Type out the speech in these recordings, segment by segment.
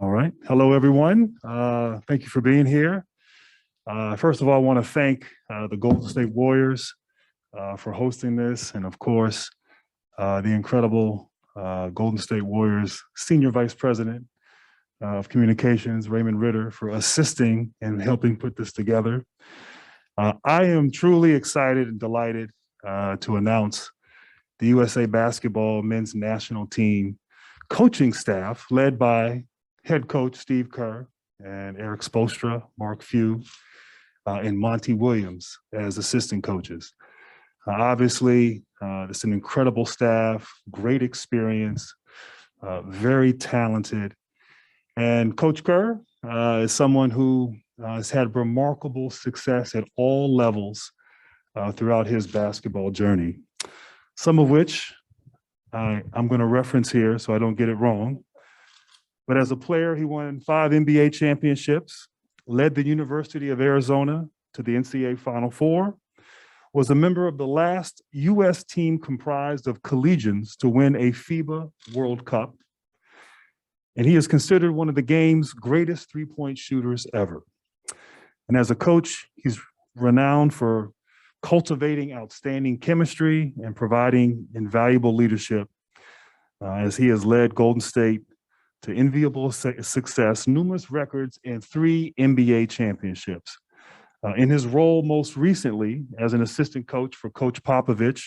All right. Hello, everyone. Thank you for being here. First of all, I want to thank the Golden State Warriors for hosting this, and of course, the incredible Golden State Warriors Senior Vice President of Communications, Raymond Ritter, for assisting and helping put this together. I am truly excited and delighted to announce the USA Basketball Men's National Team coaching staff led by Head Coach Steve Kerr and Eric Spoelstra, Mark Few, and Monty Williams as assistant coaches. Obviously, it's an incredible staff, great experience, very talented. And Coach Kerr is someone who has had remarkable success at all levels throughout his basketball journey, some of which I'm going to reference here so I don't get it wrong. But as a player, he won 5 NBA championships, led the University of Arizona to the NCAA Final Four, was a member of the last U.S. team comprised of collegians to win a FIBA World Cup, and he is considered one of the game's greatest three-point shooters ever. And as a coach, he's renowned for cultivating outstanding chemistry and providing invaluable leadership as he has led Golden State to enviable success, numerous records, and 3 NBA championships. In his role most recently as an assistant coach for Coach Popovich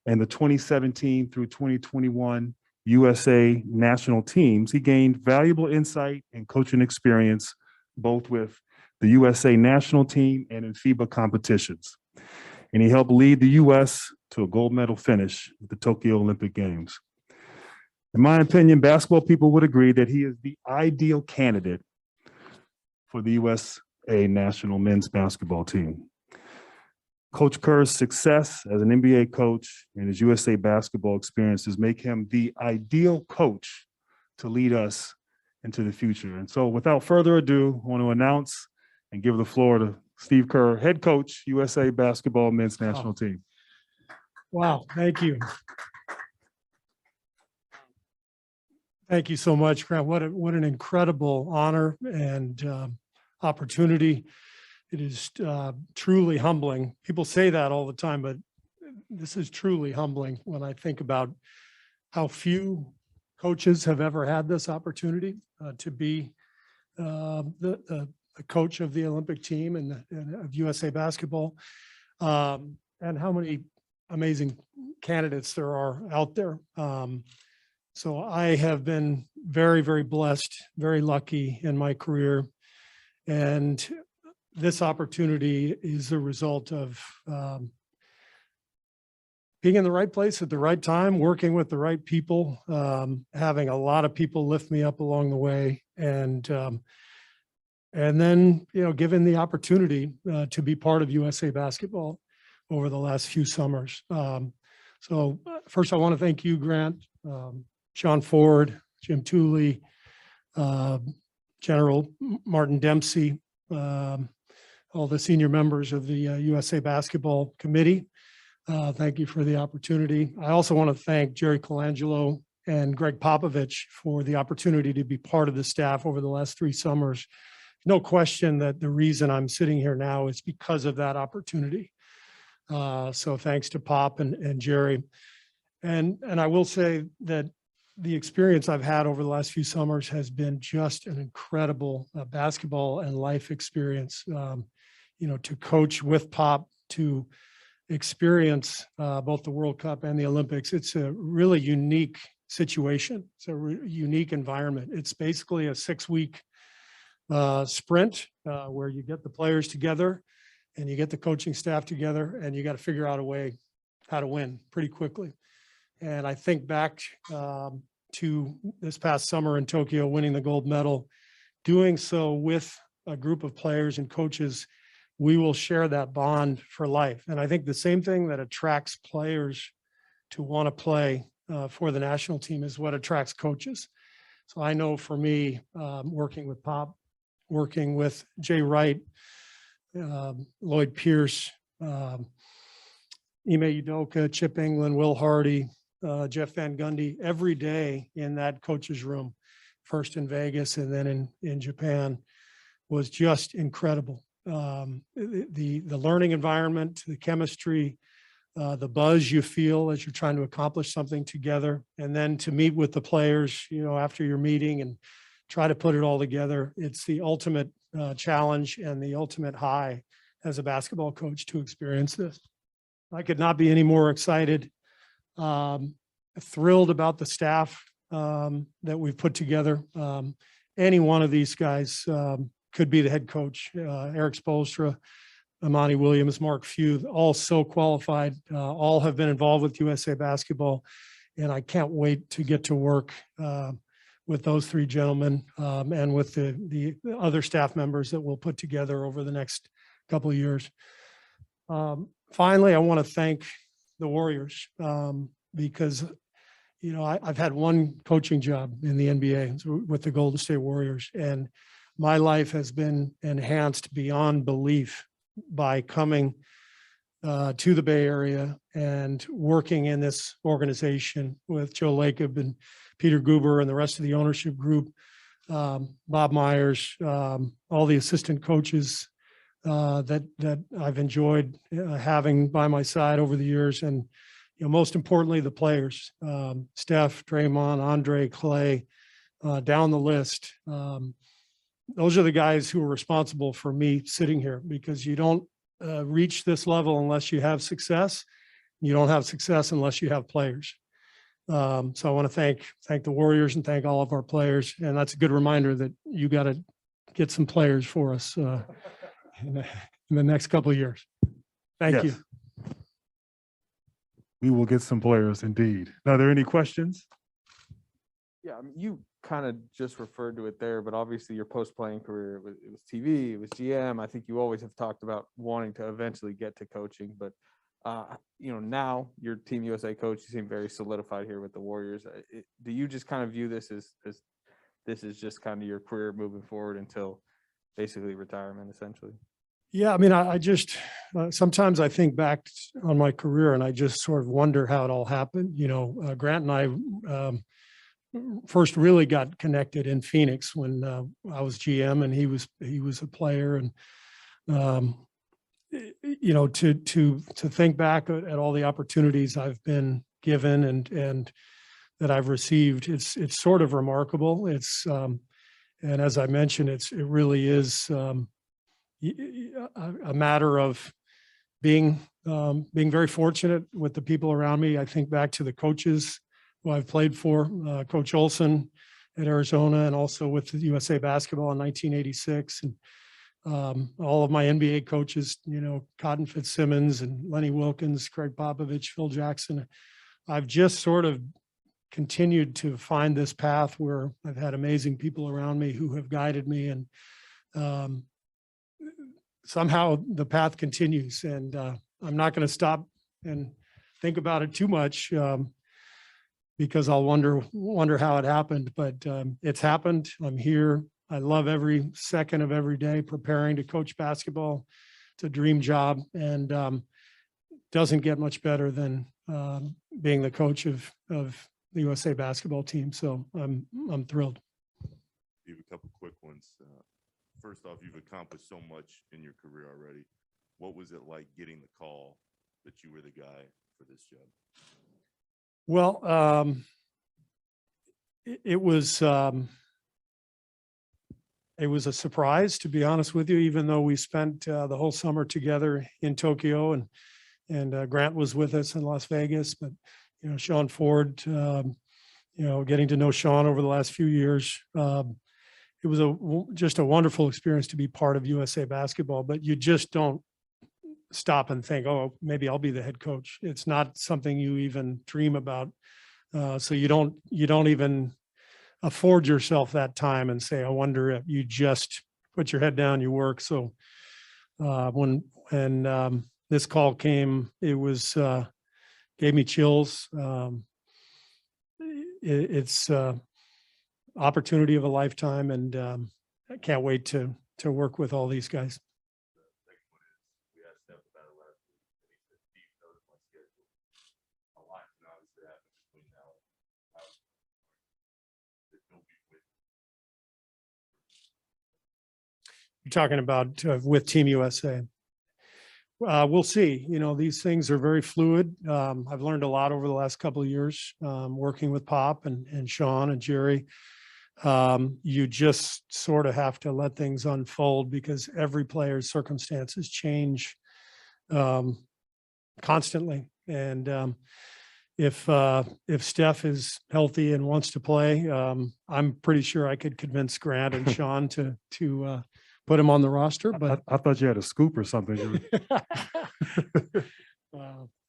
and the 2017 through 2021 USA national teams, he gained valuable insight and coaching experience both with the USA national team and in FIBA competitions. And he helped lead the U.S. to a gold medal finish at the Tokyo Olympic Games. In my opinion, basketball people would agree that he is the ideal candidate for the USA national men's basketball team. Coach Kerr's success as an NBA coach and his USA basketball experiences make him the ideal coach to lead us into the future. And so without further ado, I want to announce and give the floor to Steve Kerr, head coach, USA basketball men's national team. Wow, thank you. Thank you so much, Grant. What an incredible honor and opportunity. It is truly humbling. People say that all the time, but this is truly humbling when I think about how few coaches have ever had this opportunity to be the coach of the Olympic team and of USA basketball, and how many amazing candidates there are out there. So I have been very, very blessed, very lucky in my career. And this opportunity is the result of being in the right place at the right time, working with the right people, having a lot of people lift me up along the way. And then, given the opportunity to be part of USA basketball over the last few summers. So first I want to thank you, Grant, Sean Ford, Jim Tooley, General Martin Dempsey, all the senior members of the USA Basketball Committee. Thank you for the opportunity. I also want to thank Jerry Colangelo and Greg Popovich for the opportunity to be part of the staff over the last 3 summers. No question that the reason I'm sitting here now is because of that opportunity. So thanks to Pop and Jerry. And I will say that the experience I've had over the last few summers has been just an incredible basketball and life experience. To coach with Pop, to experience both the World Cup and the Olympics. It's a really unique situation. It's a unique environment. It's basically a 6-week sprint where you get the players together and you get the coaching staff together and you got to figure out a way how to win pretty quickly. And I think back to this past summer in Tokyo, winning the gold medal, doing so with a group of players and coaches, we will share that bond for life. And I think the same thing that attracts players to want to play for the national team is what attracts coaches. So I know for me, working with Pop, working with Jay Wright, Lloyd Pierce, Ime Udoka, Chip England, Will Hardy, Jeff Van Gundy, every day in that coach's room first in Vegas and then in Japan, was just incredible. The learning environment, the chemistry, the buzz you feel as you're trying to accomplish something together, and then to meet with the players, after your meeting and try to put it all together. It's the ultimate challenge and the ultimate high as a basketball coach to experience this. I could not be any more excited, thrilled about the staff that we've put together. Any one of these guys could be the head coach. Eric Spoelstra, Amani Williams, Mark Few, all so qualified, all have been involved with USA Basketball. And I can't wait to get to work with those three gentlemen and with the other staff members that we'll put together over the next couple of years. Finally, I want to thank the Warriors because, I've had one coaching job in the NBA with the Golden State Warriors, and my life has been enhanced beyond belief by coming to the Bay Area and working in this organization with Joe Lacob and Peter Guber and the rest of the ownership group, Bob Myers, all the assistant coaches that I've enjoyed having by my side over the years. And, most importantly, the players, Steph, Draymond, Andre, Clay, down the list. Those are the guys who are responsible for me sitting here, because you don't reach this level unless you have success. You don't have success unless you have players. So I want to thank the Warriors and thank all of our players. And that's a good reminder that you got to get some players for us in the next couple of years. Thank you. We will get some players indeed. Now, are there any questions? Yeah, you kind of just referred to it there, but obviously your post-playing career, it was TV, it was GM. I think you always have talked about wanting to eventually get to coaching, but now you're Team USA coach. You seem very solidified here with the Warriors. Do you just kind of view this as this is just kind of your career moving forward until basically retirement, essentially? Yeah, I mean, I just sometimes I think back on my career and I just sort of wonder how it all happened. Grant and I first really got connected in Phoenix when I was GM and he was a player. And to think back at all the opportunities I've been given and that I've received, it's sort of remarkable. It's and as I mentioned, it really is a matter of being very fortunate with the people around me. I think back to the coaches who I've played for, Coach Olson at Arizona, and also with the USA Basketball in 1986, and all of my NBA coaches, Cotton Fitzsimmons and Lenny Wilkins, Greg Popovich, Phil Jackson. I've just sort of continued to find this path where I've had amazing people around me who have guided me, and somehow the path continues. And I'm not going to stop and think about it too much because I'll wonder how it happened. But it's happened. I'm here. I love every second of every day preparing to coach basketball. It's a dream job, and doesn't get much better than being the coach of the USA basketball team. So I'm thrilled. You have a couple quick ones. First off, you've accomplished so much in your career already. What was it like getting the call that you were the guy for this job? Well, it was a surprise, to be honest with you, even though we spent the whole summer together in Tokyo, and Grant was with us in Las Vegas. But Sean Ford, getting to know Sean over the last few years, it was just a wonderful experience to be part of USA Basketball. But you just don't stop and think, oh, maybe I'll be the head coach. It's not something you even dream about. So you don't even afford yourself that time and say, I wonder if. You just put your head down, you work. So when this call came, it was gave me chills. It's opportunity of a lifetime, and I can't wait to work with all these guys. You're talking about with Team USA. We'll see. You know, these things are very fluid. I've learned a lot over the last couple of years working with Pop and Sean and Jerry. You just sort of have to let things unfold because every player's circumstances change constantly. And if Steph is healthy and wants to play, I'm pretty sure I could convince Grant and Sean to put him on the roster. But I thought you had a scoop or something.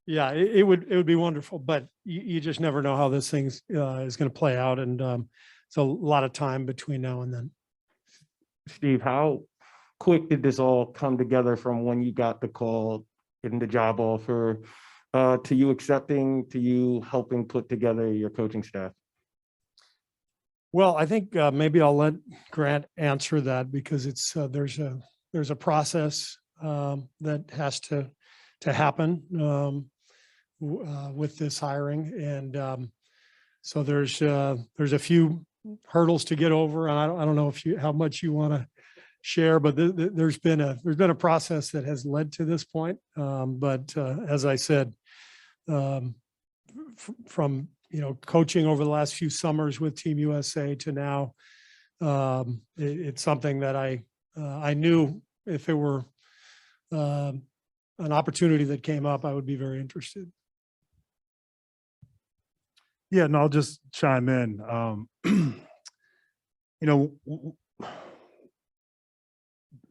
yeah, it would be wonderful, but you just never know how this thing is going to play out, and it's a lot of time between now and then. Steve, how quick did this all come together from when you got the call and the job offer to you accepting, to you helping put together your coaching staff? Well, I think maybe I'll let Grant answer that because it's there's a process that has to happen with this hiring, and so there's a few hurdles to get over, and I don't know if how much you want to share, but there's been a process that has led to this point. But as I said, from coaching over the last few summers with Team USA to now, it's something that I knew if it were an opportunity that came up, I would be very interested. Yeah, no, I'll just chime in.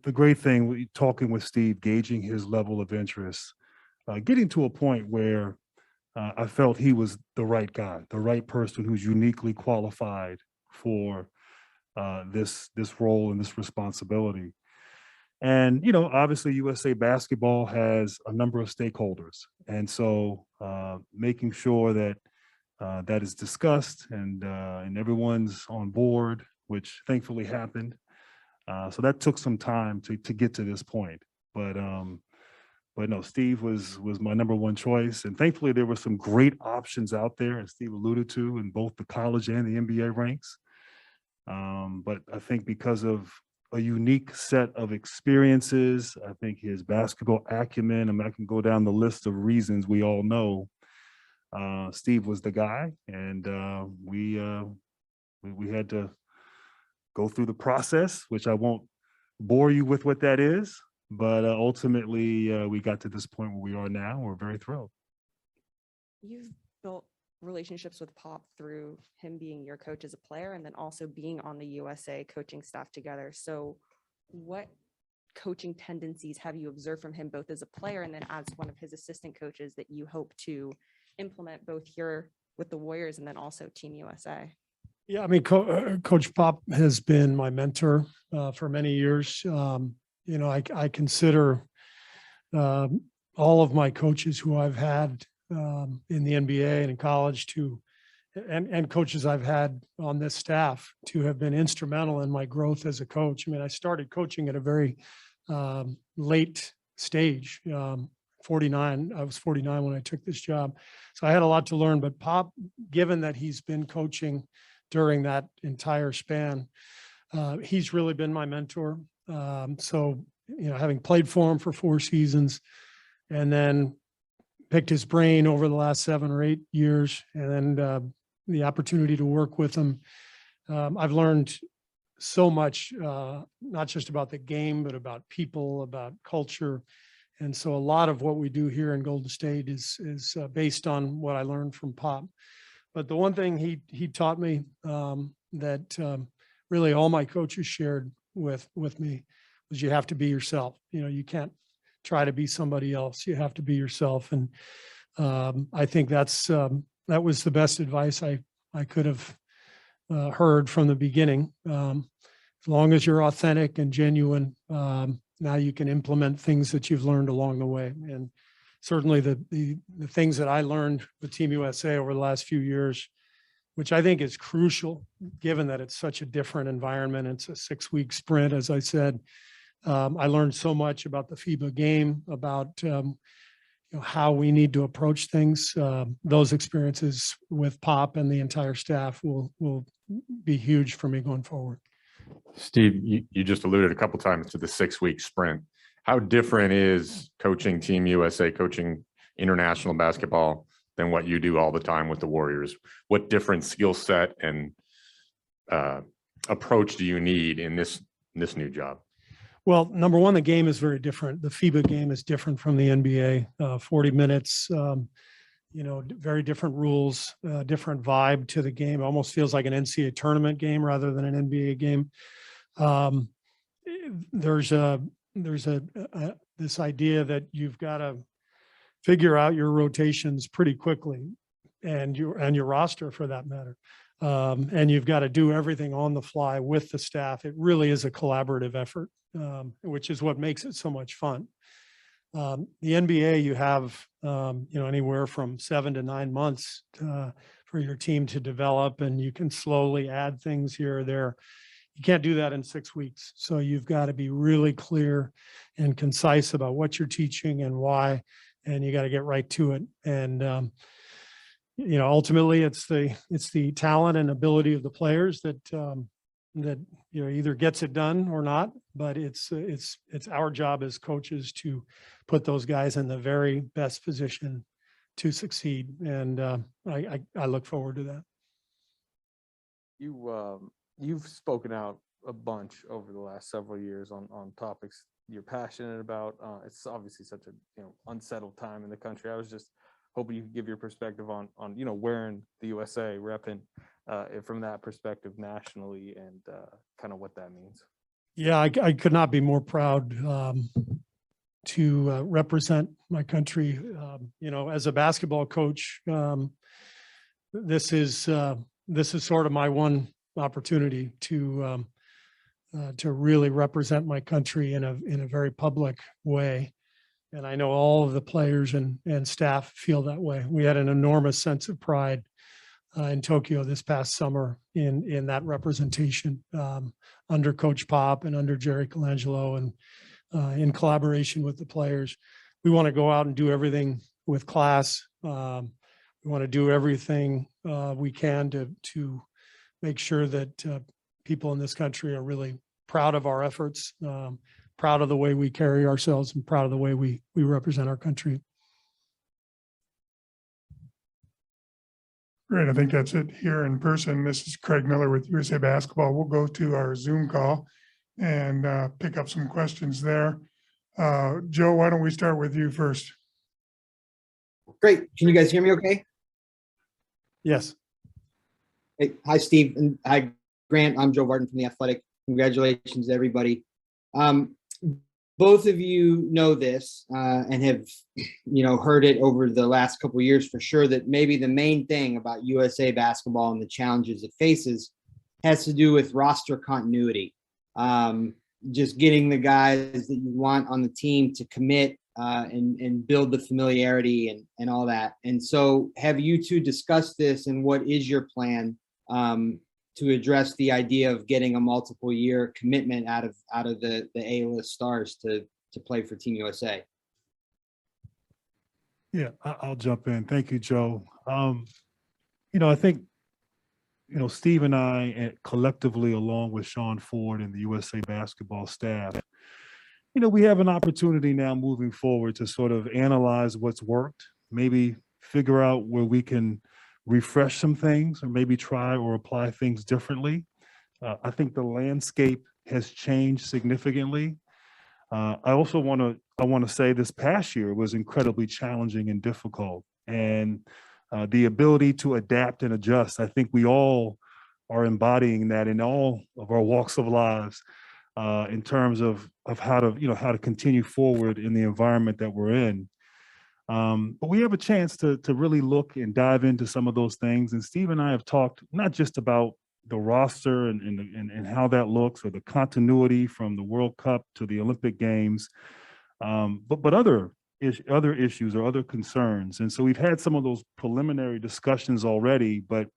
The great thing, talking with Steve, gauging his level of interest, getting to a point where I felt he was the right guy, the right person who's uniquely qualified for this role and this responsibility. And, obviously USA Basketball has a number of stakeholders. And so making sure that that is discussed and everyone's on board, which thankfully happened. So that took some time to get to this point. But no, Steve was my number one choice. And thankfully there were some great options out there, as Steve alluded to, in both the college and the NBA ranks. But I think because of a unique set of experiences, I think his basketball acumen, and I can go down the list of reasons we all know, Steve was the guy, and we had to go through the process, which I won't bore you with what that is, but ultimately we got to this point where we are now. We're very thrilled. You've built relationships with Pop through him being your coach as a player and then also being on the USA coaching staff together. So what coaching tendencies have you observed from him, both as a player and then as one of his assistant coaches, that you hope to implement both here with the Warriors and then also Team USA? Yeah, I mean, Coach Pop has been my mentor for many years. I consider all of my coaches who I've had in the NBA and in college and coaches I've had on this staff to have been instrumental in my growth as a coach. I mean, I started coaching at a very late stage, 49. I was 49 when I took this job. So I had a lot to learn, but Pop, given that he's been coaching during that entire span, he's really been my mentor. So, having played for him for 4 seasons and then picked his brain over the last 7 or 8 years, and then the opportunity to work with him, I've learned so much, not just about the game, but about people, about culture. And so a lot of what we do here in Golden State is based on what I learned from Pop. But the one thing he taught me that really all my coaches shared with me was you have to be yourself. You can't try to be somebody else. You have to be yourself. And I think that was the best advice I could have heard from the beginning. As long as you're authentic and genuine, now you can implement things that you've learned along the way. And certainly the things that I learned with Team USA over the last few years, which I think is crucial, given that it's such a different environment. It's a 6-week sprint, as I said. I learned so much about the FIBA game, about how we need to approach things. Those experiences with Pop and the entire staff will be huge for me going forward. Steve, you just alluded a couple times to the 6-week sprint. How different is coaching Team USA, coaching international basketball than what you do all the time with the Warriors? What different skill set and approach do you need in this new job? Well, number one, the game is very different. The FIBA game is different from the NBA. 40 minutes, very different rules, different vibe to the game. It almost feels like an NCAA tournament game rather than an NBA game. There's this idea that you've got to figure out your rotations pretty quickly, and your roster for that matter. And you've got to do everything on the fly with the staff. It really is a collaborative effort, which is what makes it so much fun. The NBA, you have anywhere from 7 to 9 months for your team to develop, and you can slowly add things here or there. You can't do that in 6 weeks. So you've got to be really clear and concise about what you're teaching and why, and you got to get right to it. And ultimately, it's the talent and ability of the players that either gets it done or not. But it's our job as coaches to put those guys in the very best position to succeed. And I look forward to that. You've spoken out a bunch over the last several years on topics you're passionate about. It's obviously such a unsettled time in the country. I was just hoping you could give your perspective on wearing the USA, repping from that perspective nationally, and kind of what that means. Yeah, I could not be more proud to represent my country. As a basketball coach, this is sort of my one opportunity to really represent my country in a very public way. And I know all of the players and staff feel that way. We had an enormous sense of pride in Tokyo this past summer in that representation under Coach Pop and under Jerry Colangelo, and in collaboration with the players. We want to go out and do everything with class. We want to do everything we can to make sure that people in this country are really proud of our efforts, proud of the way we carry ourselves, and proud of the way we represent our country. Great. I think that's it here in person. This is Craig Miller with USA Basketball. We'll go to our Zoom call and pick up some questions there. Joe, why don't we start with you first? Great. Can you guys hear me okay? Yes. Hey, hi, Steve. And hi, Grant. I'm Joe Barton from The Athletic. Congratulations to everybody. Both of you know this and have, heard it over the last couple of years for sure, that maybe the main thing about USA basketball and the challenges it faces has to do with roster continuity. Just getting the guys that you want on the team to commit and build the familiarity and all that. And so have you two discussed this, and what is your plan to address the idea of getting a multiple year commitment out of the A-list stars to play for Team USA? Yeah, I'll jump in. Thank you, Joe. I think, Steve and I collectively, along with Sean Ford and the USA basketball staff, we have an opportunity now moving forward to sort of analyze what's worked, maybe figure out where we can refresh some things, or maybe try or apply things differently. I think the landscape has changed significantly. I also want to say this past year was incredibly challenging and difficult, and the ability to adapt and adjust. I think we all are embodying that in all of our walks of lives, in terms of how to continue forward in the environment that we're in. But we have a chance to really look and dive into some of those things. And Steve and I have talked not just about the roster and how that looks, or the continuity from the World Cup to the Olympic Games, but other issues or other concerns. And so we've had some of those preliminary discussions already, but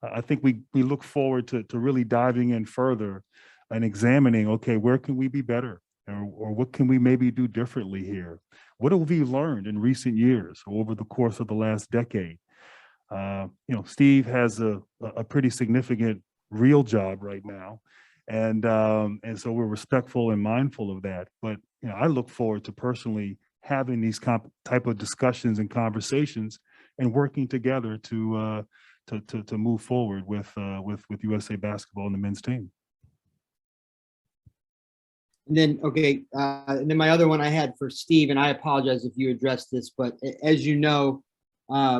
I think we look forward to really diving in further and examining, okay, where can we be better? Or what can we maybe do differently here? What have we learned in recent years or over the course of the last decade? Steve has a pretty significant real job right now, And so we're respectful and mindful of that. But I look forward to personally having these type of discussions and conversations and working together to move forward with USA Basketball and the men's team. And then, okay, and then my other one I had for Steve, and I apologize if you addressed this, but as you know,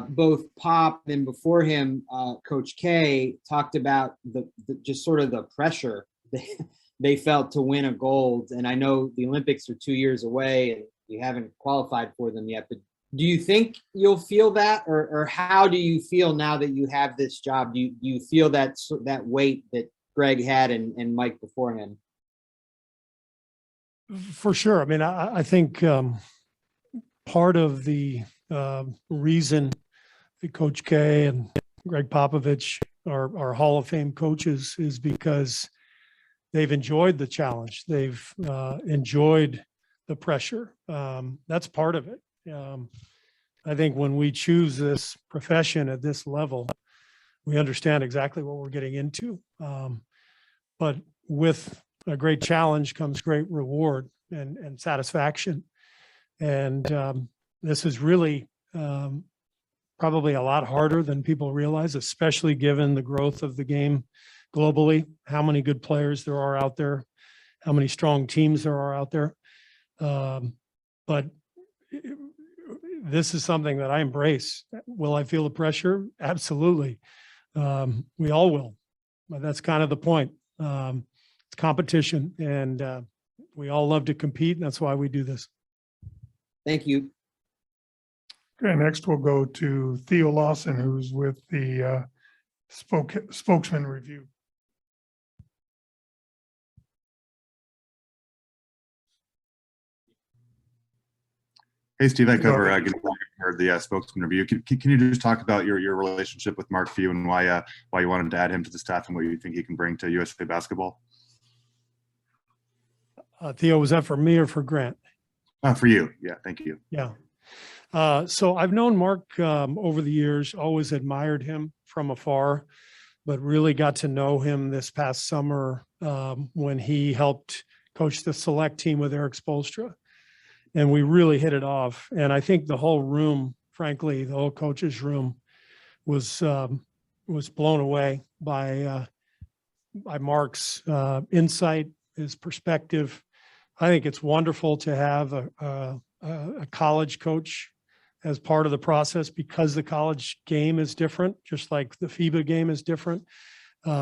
both Pop and before him, Coach K talked about the just sort of the pressure they felt to win a gold. And I know the Olympics are 2 years away and you haven't qualified for them yet, but do you think you'll feel that, or how do you feel now that you have this job? Do you feel that weight that Greg had and Mike before him? For sure. I mean, I think part of the reason that Coach K and Greg Popovich are Hall of Fame coaches is because they've enjoyed the challenge. They've enjoyed the pressure. That's part of it. I think when we choose this profession at this level, we understand exactly what we're getting into. But with a great challenge comes great reward and satisfaction. And this is really probably a lot harder than people realize, especially given the growth of the game globally, how many good players there are out there, how many strong teams there are out there. But this is something that I embrace. Will I feel the pressure? Absolutely. We all will, but that's kind of the point. It's competition, and we all love to compete, and that's why we do this. Thank you. Okay, next we'll go to Theo Lawson, who's with the Spokesman Review. Hey, Steve, I Go cover ahead. the Spokesman Review. Can you just talk about your relationship with Mark Few and why you wanted to add him to the staff and what you think he can bring to USA Basketball? Theo, was that for me or for Grant? For you, yeah, thank you. Yeah. So I've known Mark over the years, always admired him from afar, but really got to know him this past summer when he helped coach the select team with Eric Spoelstra. And we really hit it off. And I think the whole room, frankly, the whole coach's room was blown away by Mark's insight, his perspective. I think it's wonderful to have a college coach as part of the process because the college game is different, just like the FIBA game is different.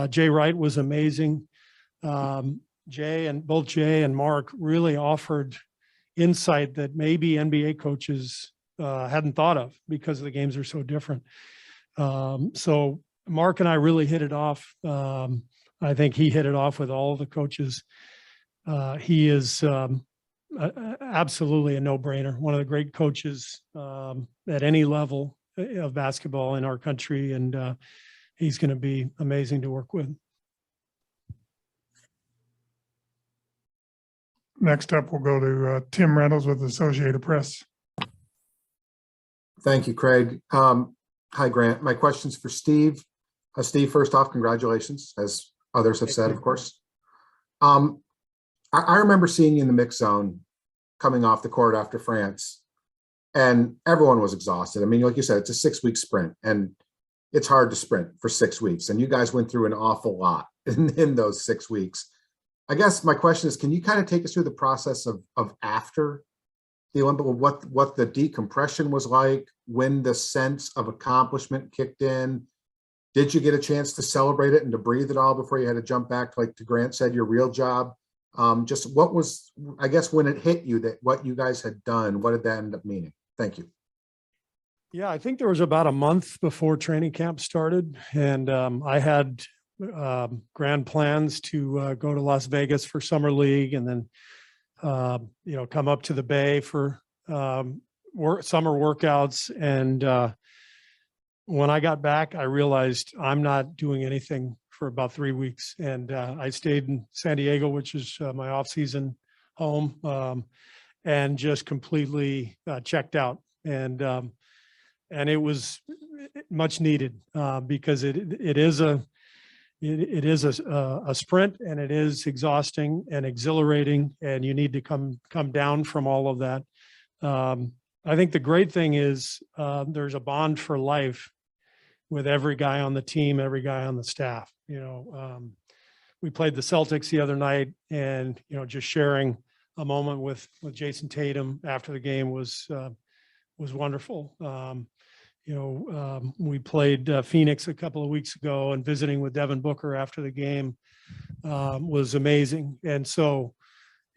Jay Wright was amazing. Jay and Mark really offered insight that maybe NBA coaches hadn't thought of because the games are so different. So Mark and I really hit it off. I think he hit it off with all the coaches. He is absolutely a no-brainer, one of the great coaches at any level of basketball in our country, and he's going to be amazing to work with. Next up, we'll go to Tim Reynolds with Associated Press. Thank you, Craig. Hi, Grant. My question's for Steve. Steve, first off, congratulations, as others have said, of course. I remember seeing you in the mix zone coming off the court after France, and everyone was exhausted. I mean, like you said, it's a 6-week sprint, and it's hard to sprint for 6 weeks. And you guys went through an awful lot in those 6 weeks. I guess my question is, can you kind of take us through the process of after the Olympic, what the decompression was like, when the sense of accomplishment kicked in? Did you get a chance to celebrate it and to breathe it all before you had to jump back, like to Grant said, your real job? Just what was, I guess, when it hit you that what you guys had done, what did that end up meaning? Thank you. Yeah, I think there was about a month before training camp started, and I had grand plans to go to Las Vegas for Summer League and then, come up to the Bay for summer workouts. And when I got back, I realized I'm not doing anything for about 3 weeks. And I stayed in San Diego, which is my off-season home, and just completely checked out. And it was much needed because it is a it is a sprint, and it is exhausting and exhilarating, and you need to come down from all of that. I think the great thing is there's a bond for life with every guy on the team, every guy on the staff. We played the Celtics the other night, and just sharing a moment with Jason Tatum after the game was wonderful. We played Phoenix a couple of weeks ago, and visiting with Devin Booker after the game was amazing. And so,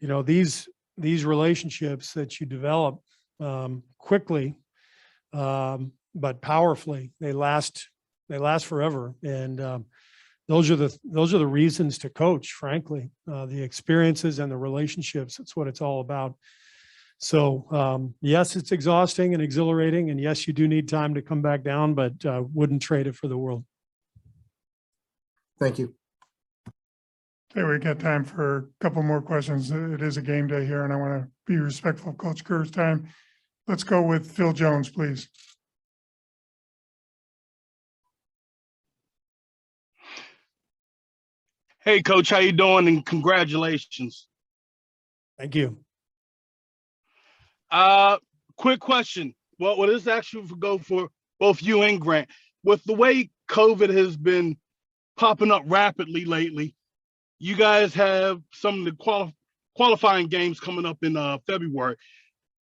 these relationships that you develop quickly, but powerfully, they last forever. And those are the reasons to coach, frankly, the experiences and the relationships. That's what it's all about. So yes, it's exhausting and exhilarating, and yes, you do need time to come back down, but wouldn't trade it for the world. Thank you. Okay, we got time for a couple more questions. It is a game day here, and I want to be respectful of Coach Kerr's time. Let's go with Phil Jones, please. Hey, Coach, how you doing? And congratulations. Thank you. Quick question. Well, this actually go for both you and Grant. With the way COVID has been popping up rapidly lately, you guys have some of the qualifying games coming up in February.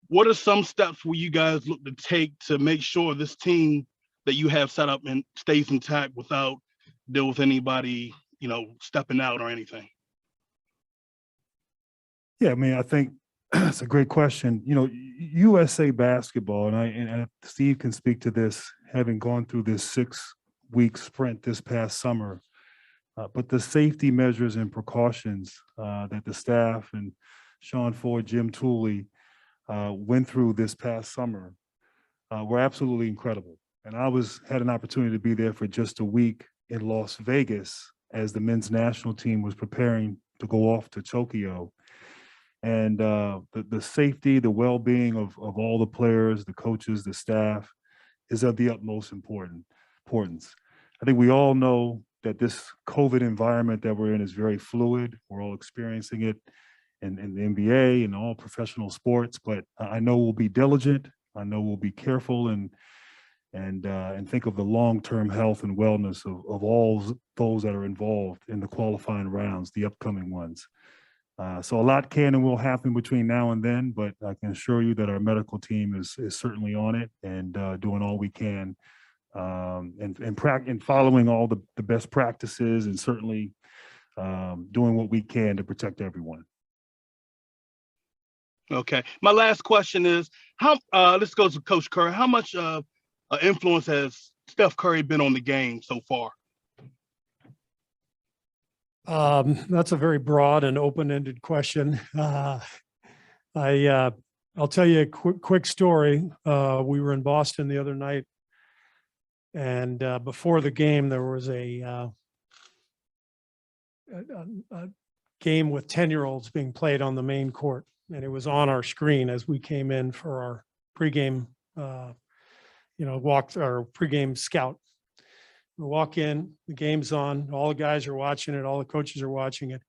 What are some steps where you guys look to take to make sure this team that you have set up and stays intact without deal with anybody, stepping out or anything? Yeah, I mean, I think it's a great question. USA basketball, and Steve can speak to this, having gone through this 6-week sprint this past summer. But the safety measures and precautions that the staff and Sean Ford, Jim Tooley went through this past summer were absolutely incredible. And I had an opportunity to be there for just a week in Las Vegas as the men's national team was preparing to go off to Tokyo. And the safety, the well-being of all the players, the coaches, the staff is of the utmost importance. I think we all know that this COVID environment that we're in is very fluid. We're all experiencing it in the NBA and all professional sports, but I know we'll be diligent. I know we'll be careful and think of the long-term health and wellness of all those that are involved in the qualifying rounds, the upcoming ones. So a lot can and will happen between now and then, but I can assure you that our medical team is certainly on it and doing all we can and following all the best practices and certainly doing what we can to protect everyone. Okay. My last question is, this goes to Coach Kerr. How much influence has Steph Curry been on the game so far? That's a very broad and open-ended question. I'll tell you a quick story. We were in Boston the other night, and before the game, there was a game with 10-year-olds being played on the main court, and it was on our screen as we came in for our pregame, walk our pregame scout. We walk in, the game's on, all the guys are watching it, all the coaches are watching it.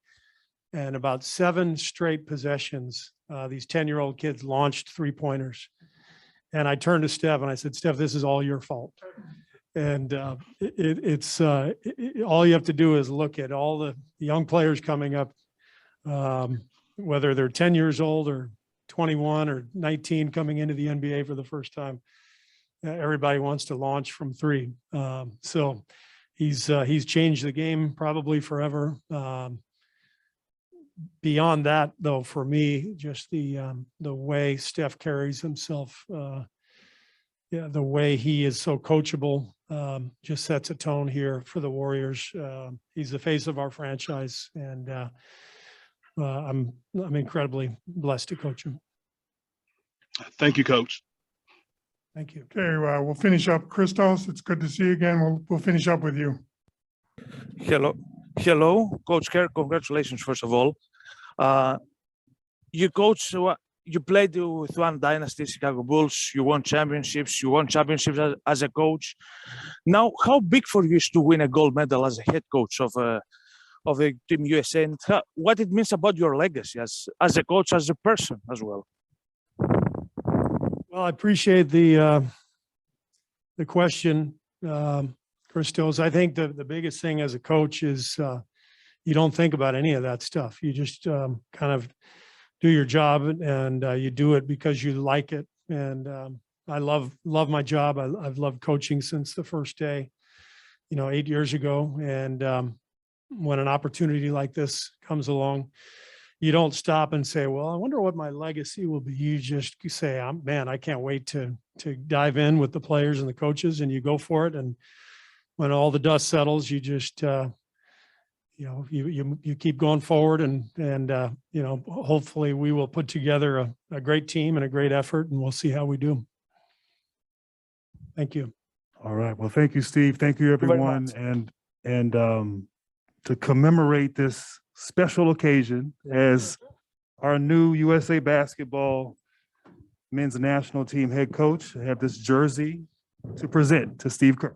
And about 7 straight possessions, these 10-year-old kids launched 3-pointers. And I turned to Steph and I said, Steph, this is all your fault. And it's all you have to do is look at all the young players coming up, whether they're 10 years old or 21 or 19 coming into the NBA for the first time. Everybody wants to launch from 3. So he's changed the game probably forever. Beyond that, though, for me, just the way Steph carries himself, the way he is so coachable, just sets a tone here for the Warriors. He's the face of our franchise, and I'm incredibly blessed to coach him. Thank you, Coach. Thank you. Okay, we'll finish up. Christos, it's good to see you again. We'll finish up with you. Hello, Coach Kerr. Congratulations, first of all. You coach you played with one dynasty, Chicago Bulls. You won championships. You won championships as a coach. Now, how big for you is to win a gold medal as a head coach of the Team USA, and what it means about your legacy as a coach, as a person as well? Well, I appreciate the question, Christos. I think the biggest thing as a coach is you don't think about any of that stuff. You just kind of do your job, and you do it because you like it. And I love my job. I've loved coaching since the first day, 8 years ago. And when an opportunity like this comes along, you don't stop and say, well, I wonder what my legacy will be. You just say, man, I can't wait to dive in with the players and the coaches, and you go for it. And when all the dust settles, you just, you keep going forward, and hopefully we will put together a great team and a great effort, and we'll see how we do. Thank you. All right. Well, thank you, Steve. Thank you, you very everyone. much. And to commemorate this special occasion as our new USA Basketball men's national team head coach, I have this jersey to present to Steve Kerr.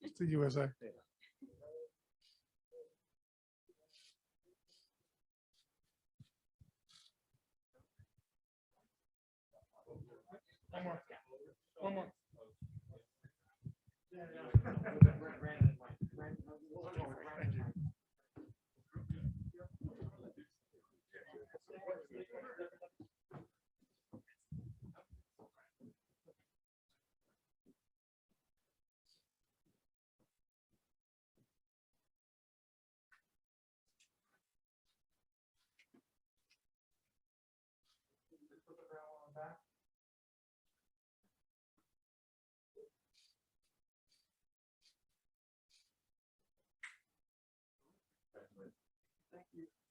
It's the USA. One more. Thank you.